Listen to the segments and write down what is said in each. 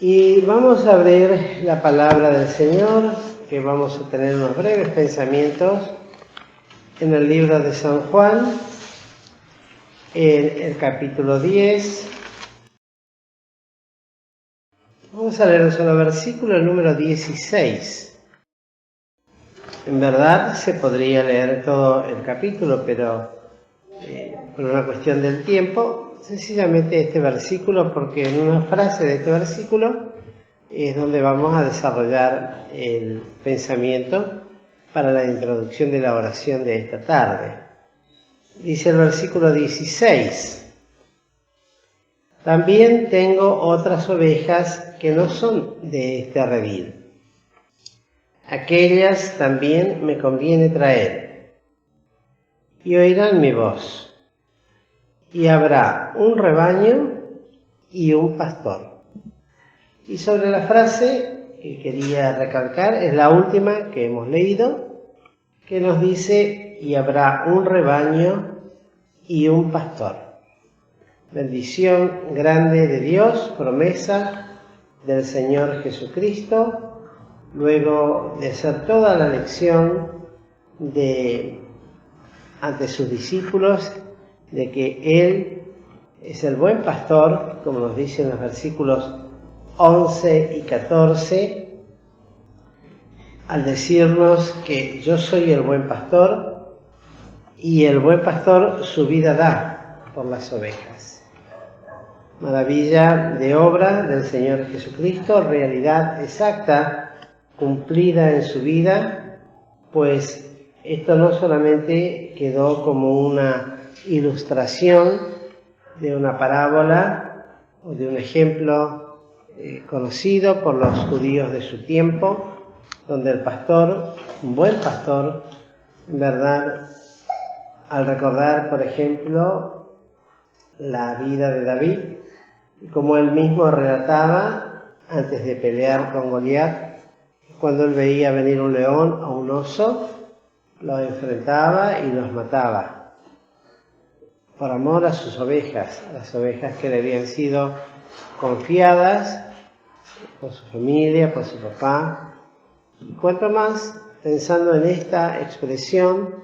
Y vamos a abrir la palabra del Señor, que vamos a tener unos breves pensamientos en el libro de San Juan, en el capítulo 10. Vamos a leer un solo versículo, el número 16. En verdad se podría leer todo el capítulo, pero por una cuestión del tiempo, sencillamente este versículo, porque en una frase de este versículo es donde vamos a desarrollar el pensamiento para la introducción de la oración de esta tarde. Dice el versículo 16: también tengo otras ovejas que no son de este redil. Aquellas también me conviene traer, y oirán mi voz. Y habrá un rebaño y un pastor. Y sobre la frase que quería recalcar, es la última que hemos leído, que nos dice: y habrá un rebaño y un pastor. Bendición grande de Dios, promesa del Señor Jesucristo, luego de hacer toda la lección ante sus discípulos, de que Él es el buen pastor, como nos dicen los versículos 11 y 14, al decirnos que yo soy el buen pastor y el buen pastor su vida da por las ovejas. Maravilla de obra del Señor Jesucristo, realidad exacta, cumplida en su vida, pues esto no solamente quedó como una ilustración de una parábola o de un ejemplo conocido por los judíos de su tiempo, donde el pastor, un buen pastor, en verdad, al recordar, por ejemplo, la vida de David, como él mismo relataba antes de pelear con Goliat, cuando él veía venir un león o un oso, lo enfrentaba y los mataba por amor a sus ovejas, a las ovejas que le habían sido confiadas por su familia, por su papá. Y cuanto más pensando en esta expresión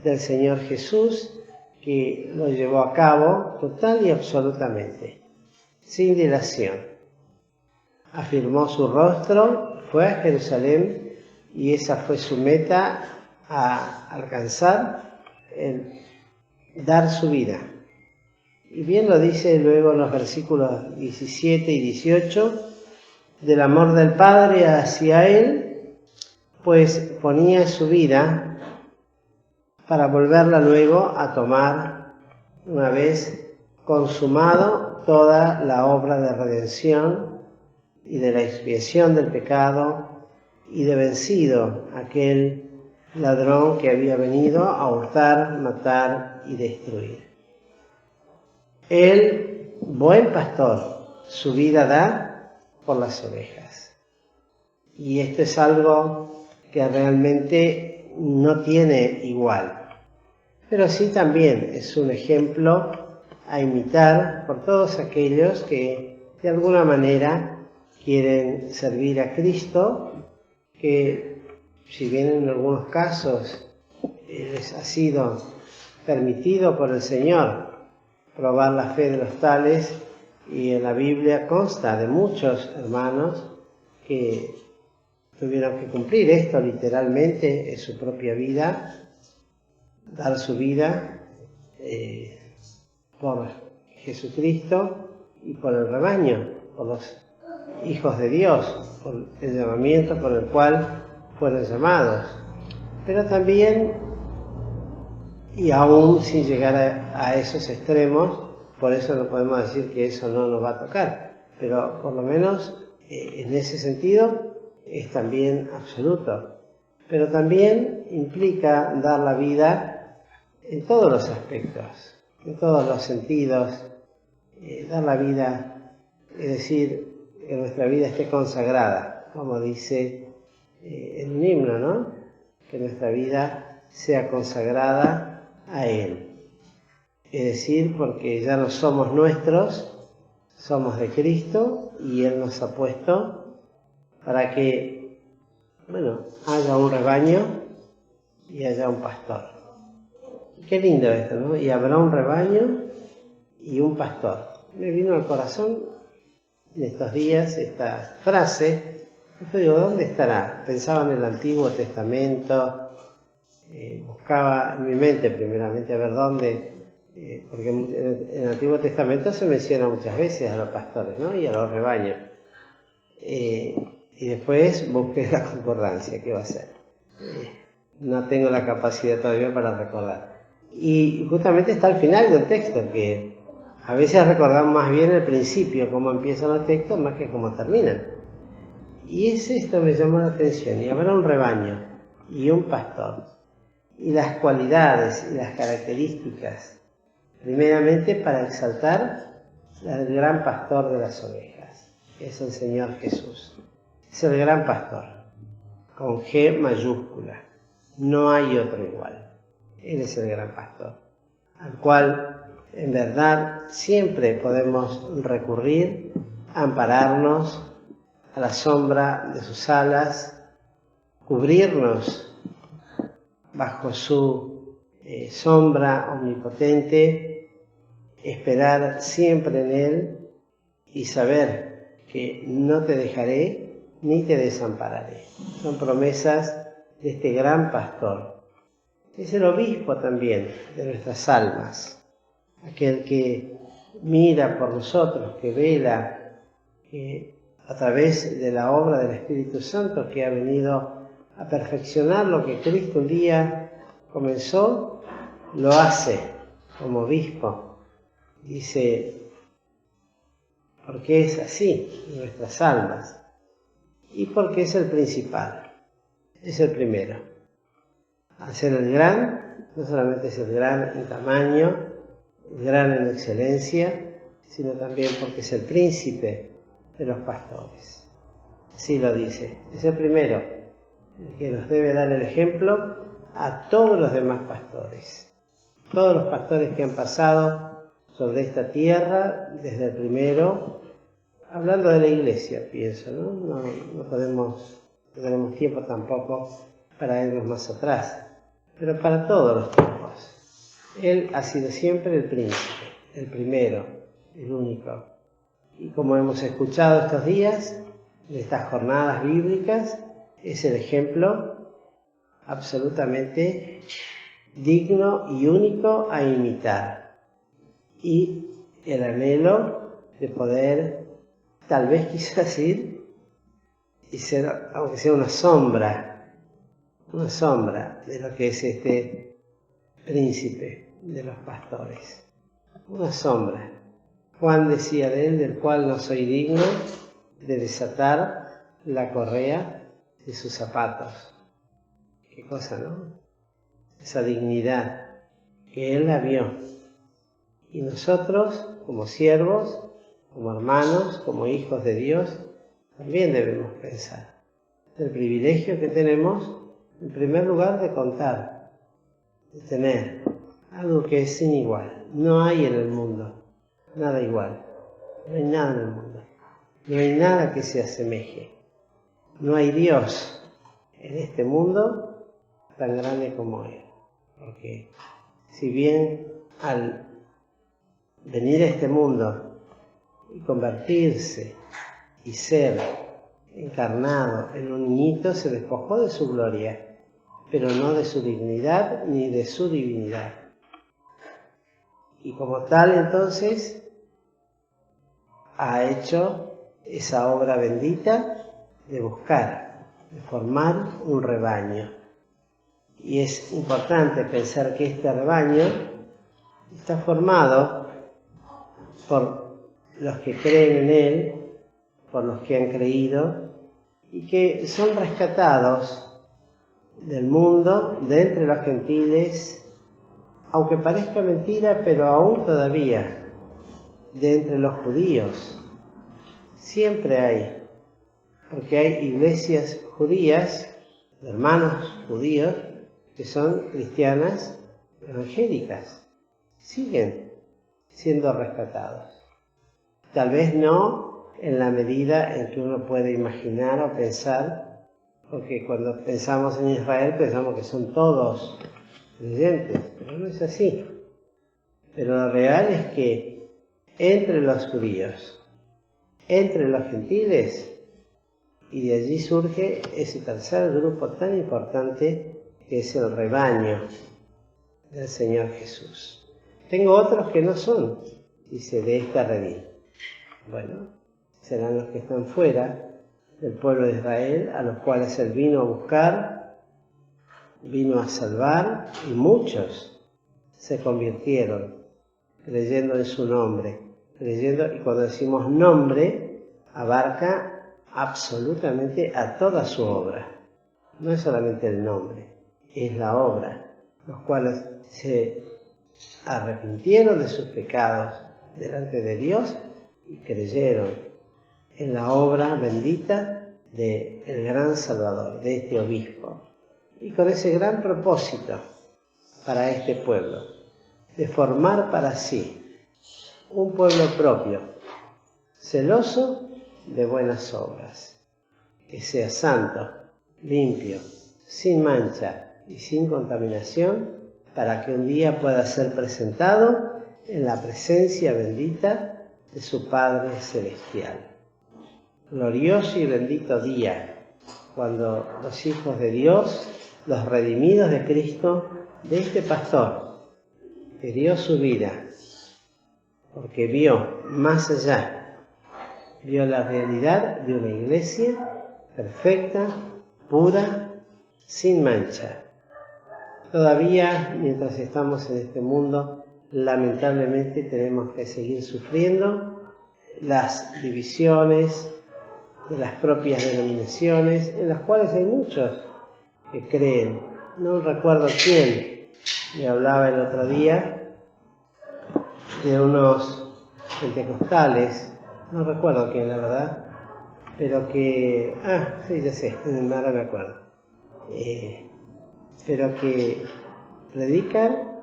del Señor Jesús, que lo llevó a cabo total y absolutamente, sin dilación. Afirmó su rostro, fue a Jerusalén y esa fue su meta a alcanzar, el dar su vida. Y bien lo dice luego en los versículos 17 y 18, del amor del Padre hacia Él, pues ponía su vida para volverla luego a tomar una vez consumado toda la obra de redención y de la expiación del pecado y de vencido aquel ladrón que había venido a hurtar, matar y destruir. El buen pastor su vida da por las ovejas. Y esto es algo que realmente no tiene igual. Pero sí también es un ejemplo a imitar por todos aquellos que de alguna manera quieren servir a Cristo, que si bien en algunos casos les ha sido permitido por el Señor probar la fe de los tales, y en la Biblia consta de muchos hermanos que tuvieron que cumplir esto literalmente en su propia vida, dar su vida por Jesucristo y por el rebaño, por los hijos de Dios, por el llamamiento por el cual fueron llamados. Pero también, y aún sin llegar a esos extremos, por eso no podemos decir que eso no nos va a tocar, pero por lo menos en ese sentido es también absoluto. Pero también implica dar la vida en todos los aspectos, en todos los sentidos, dar la vida, es decir, que nuestra vida esté consagrada, como dice en un himno, ¿no? Que nuestra vida sea consagrada a Él. Es decir, porque ya no somos nuestros, somos de Cristo, y Él nos ha puesto para que, haya un rebaño y haya un pastor. Qué lindo esto, ¿no? Y habrá un rebaño y un pastor. Me vino al corazón en estos días esta frase. Yo digo, ¿dónde estará? Pensaba en el Antiguo Testamento, buscaba en mi mente primeramente a ver dónde, porque en el Antiguo Testamento se menciona muchas veces a los pastores, ¿no? Y a los rebaños. Y después busqué la concordancia, ¿qué va a ser? No tengo la capacidad todavía para recordar. Y justamente está al final del texto, que a veces recordamos más bien el principio, cómo empiezan los textos, más que cómo terminan. Y esto me llamó la atención. Y habrá un rebaño y un pastor. Y las cualidades y las características, primeramente para exaltar al gran pastor de las ovejas, que es el Señor Jesús. Es el gran pastor, con G mayúscula. No hay otro igual. Él es el gran pastor, al cual en verdad siempre podemos recurrir, ampararnos a la sombra de sus alas, cubrirnos bajo su sombra omnipotente, esperar siempre en Él y saber que no te dejaré ni te desampararé. Son promesas de este gran pastor. Es el obispo también de nuestras almas, aquel que mira por nosotros, que vela, que a través de la obra del Espíritu Santo que ha venido a perfeccionar lo que Cristo un día comenzó, lo hace como obispo. Dice, porque es así en nuestras almas y porque es el principal, es el primero. Al ser el gran, no solamente es el gran en tamaño, el gran en excelencia, sino también porque es el príncipe de los pastores. Así lo dice, es el primero, el que nos debe dar el ejemplo a todos los demás pastores. Todos los pastores que han pasado sobre esta tierra, desde el primero, hablando de la iglesia, pienso, ¿no? No tenemos tiempo tampoco para irnos más atrás, pero para todos los tiempos. Él ha sido siempre el príncipe, el primero, el único. Y como hemos escuchado estos días, en estas jornadas bíblicas, es el ejemplo absolutamente digno y único a imitar. Y el anhelo de poder, tal vez quizás ir y ser, aunque sea una sombra de lo que es este príncipe de los pastores. Una sombra. Juan decía de él, del cual no soy digno de desatar la correa de sus zapatos. Qué cosa, ¿no? Esa dignidad que él la vio. Y nosotros, como siervos, como hermanos, como hijos de Dios, también debemos pensar del privilegio que tenemos, en primer lugar, de contar, de tener algo que es sin igual. No hay en el mundo nada igual. No hay nada en el mundo. No hay nada que se asemeje. No hay Dios en este mundo tan grande como Él. Porque si bien al venir a este mundo y convertirse y ser encarnado en un niñito, se despojó de su gloria, pero no de su dignidad ni de su divinidad. Y como tal, entonces, ha hecho esa obra bendita de buscar, de formar un rebaño. Y es importante pensar que este rebaño está formado por los que creen en Él, por los que han creído, y que son rescatados del mundo, de entre los gentiles, aunque parezca mentira, pero aún todavía, de entre los judíos. Siempre hay, porque hay iglesias judías, hermanos judíos, que son cristianas evangélicas. Siguen siendo rescatados. Tal vez no en la medida en que uno puede imaginar o pensar, porque cuando pensamos en Israel pensamos que son todos creyentes, pero no es así. Pero lo real es que entre los judíos, entre los gentiles, y de allí surge ese tercer grupo tan importante que es el rebaño del Señor Jesús. Tengo otros que no son, dice, de esta redil. Bueno, serán los que están fuera del pueblo de Israel, a los cuales Él vino a buscar, vino a salvar, y muchos se convirtieron creyendo en su nombre. Creyendo, y cuando decimos nombre, abarca absolutamente a toda su obra. No es solamente el nombre, es la obra. Los cuales se arrepintieron de sus pecados delante de Dios y creyeron en la obra bendita del gran Salvador, de este obispo. Y con ese gran propósito para este pueblo, de formar para sí un pueblo propio, celoso de buenas obras, que sea santo, limpio, sin mancha y sin contaminación, para que un día pueda ser presentado en la presencia bendita de su Padre Celestial. Glorioso y bendito día, cuando los hijos de Dios, los redimidos de Cristo, de este pastor, que dio su vida, porque vio más allá, vio la realidad de una iglesia perfecta, pura, sin mancha. Todavía, mientras estamos en este mundo, lamentablemente tenemos que seguir sufriendo las divisiones de las propias denominaciones, en las cuales hay muchos que creen. No recuerdo quién me hablaba el otro día de unos pentecostales, no recuerdo quién, la verdad, pero que, sí, ya sé, ahora me acuerdo, pero que predican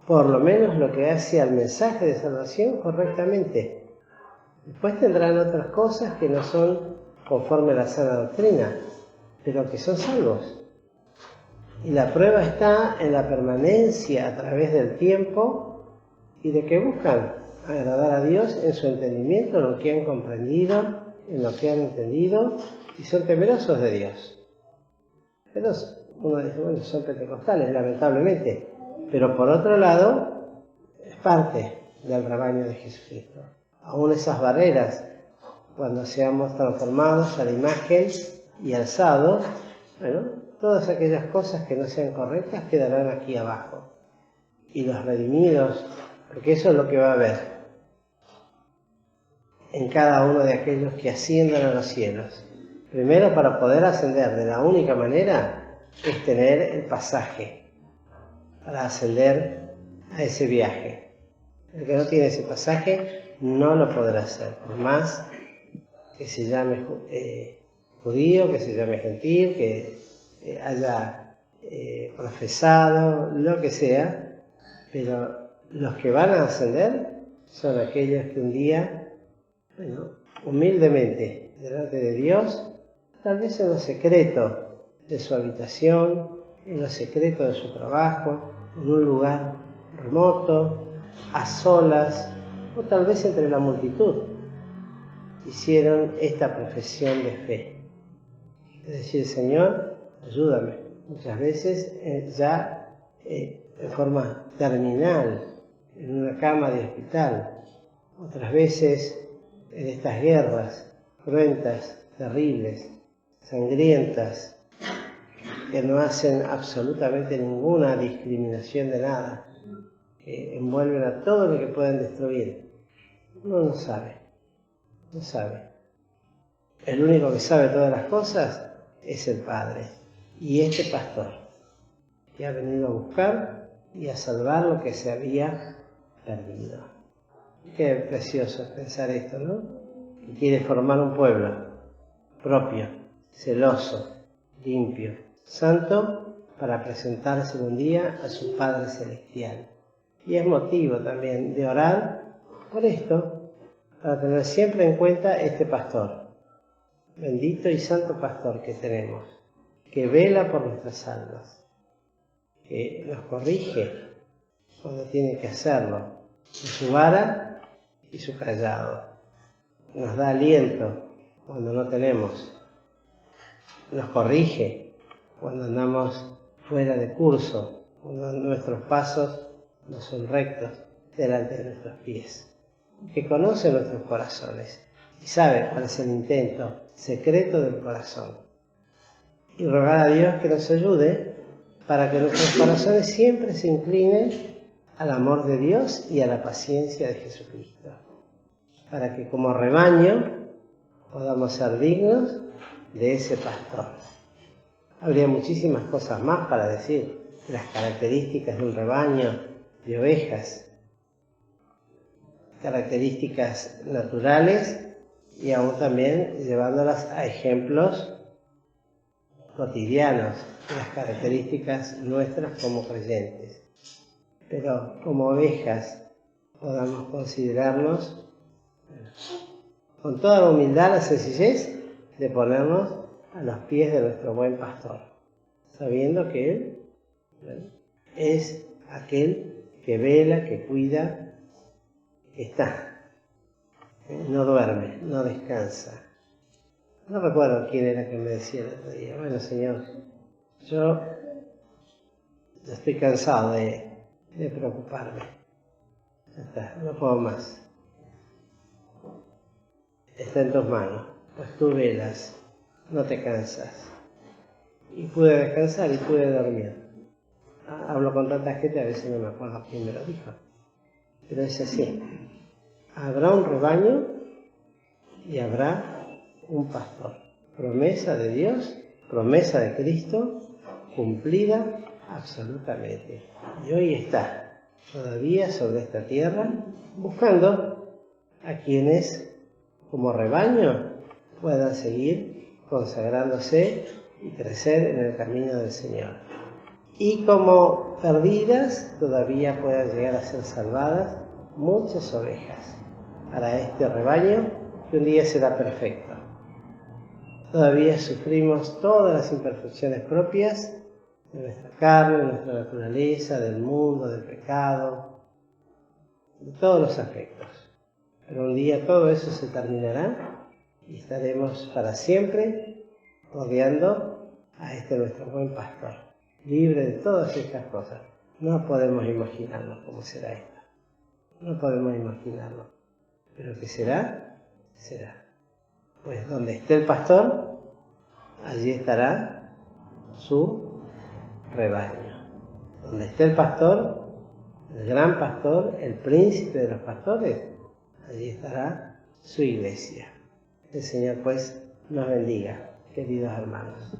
por lo menos lo que hace al mensaje de salvación correctamente. Después tendrán otras cosas que no son conforme a la sana doctrina, pero que son salvos. Y la prueba está en la permanencia a través del tiempo y de que buscan agradar a Dios en su entendimiento, en lo que han comprendido, en lo que han entendido, y son temerosos de Dios. Pero uno dice, bueno, son pentecostales, lamentablemente, pero por otro lado, es parte del rebaño de Jesucristo. Aún esas barreras, cuando seamos transformados a la imagen y alzados, bueno, todas aquellas cosas que no sean correctas quedarán aquí abajo. Y los redimidos, porque eso es lo que va a haber en cada uno de aquellos que asciendan a los cielos. Primero, para poder ascender de la única manera es tener el pasaje para ascender a ese viaje. El que no tiene ese pasaje no lo podrá hacer, por más que se llame judío, que se llame gentil, que haya profesado, lo que sea, pero los que van a ascender son aquellos que un día, bueno, humildemente, delante de Dios, tal vez en lo secreto de su habitación, en lo secreto de su trabajo, en un lugar remoto, a solas, o tal vez entre la multitud, hicieron esta profesión de fe. Es decir, Señor, ayúdame. Muchas veces ya en forma terminal, en una cama de hospital. Otras veces en estas guerras cruentas, terribles, sangrientas, que no hacen absolutamente ninguna discriminación de nada, que envuelven a todo lo que pueden destruir. Uno no sabe. El único que sabe todas las cosas es el Padre. Y este pastor, que ha venido a buscar y a salvar lo que se había perdido. Qué precioso es pensar esto, ¿no? Que quiere formar un pueblo propio, celoso, limpio, santo, para presentarse un día a su Padre Celestial. Y es motivo también de orar por esto, para tener siempre en cuenta este pastor, bendito y santo pastor que tenemos, que vela por nuestras almas, que nos corrige cuando tiene que hacerlo, con su vara y su callado. Nos da aliento cuando no tenemos, nos corrige cuando andamos fuera de curso, cuando nuestros pasos no son rectos delante de nuestros pies, que conoce nuestros corazones y sabe cuál es el intento secreto del corazón. Y rogar a Dios que nos ayude para que nuestros corazones siempre se inclinen al amor de Dios y a la paciencia de Jesucristo, para que como rebaño podamos ser dignos de ese pastor. Habría muchísimas cosas más para decir, las características de un rebaño de ovejas, características naturales y aún también llevándolas a ejemplos cotidianos, las características nuestras como creyentes. Pero como ovejas podamos considerarnos con toda la humildad, la sencillez de ponernos a los pies de nuestro buen pastor, sabiendo que Él es aquel que vela, que cuida, que está, no duerme, no descansa. No recuerdo quién era que me decía el otro día, bueno Señor, yo estoy cansado de preocuparme, ya está, no puedo más. Está en tus manos, pues tú velas, no te cansas. Y pude descansar y pude dormir. Hablo con tanta gente, a veces no me acuerdo quién me lo dijo. Pero es así. Habrá un rebaño y habrá un pastor. Promesa de Dios, promesa de Cristo, cumplida absolutamente. Y hoy está todavía sobre esta tierra buscando a quienes como rebaño puedan seguir consagrándose y crecer en el camino del Señor. Y como perdidas todavía puedan llegar a ser salvadas muchas ovejas para este rebaño que un día será perfecto. Todavía sufrimos todas las imperfecciones propias de nuestra carne, de nuestra naturaleza, del mundo, del pecado, de todos los aspectos. Pero un día todo eso se terminará y estaremos para siempre rodeando a este nuestro buen pastor, libre de todas estas cosas. No podemos imaginarnos cómo será esto. No podemos imaginarlo. Pero que será, será. Pues donde esté el pastor, allí estará su rebaño. Donde esté el pastor, el gran pastor, el príncipe de los pastores, allí estará su iglesia. El Señor pues nos bendiga, queridos hermanos.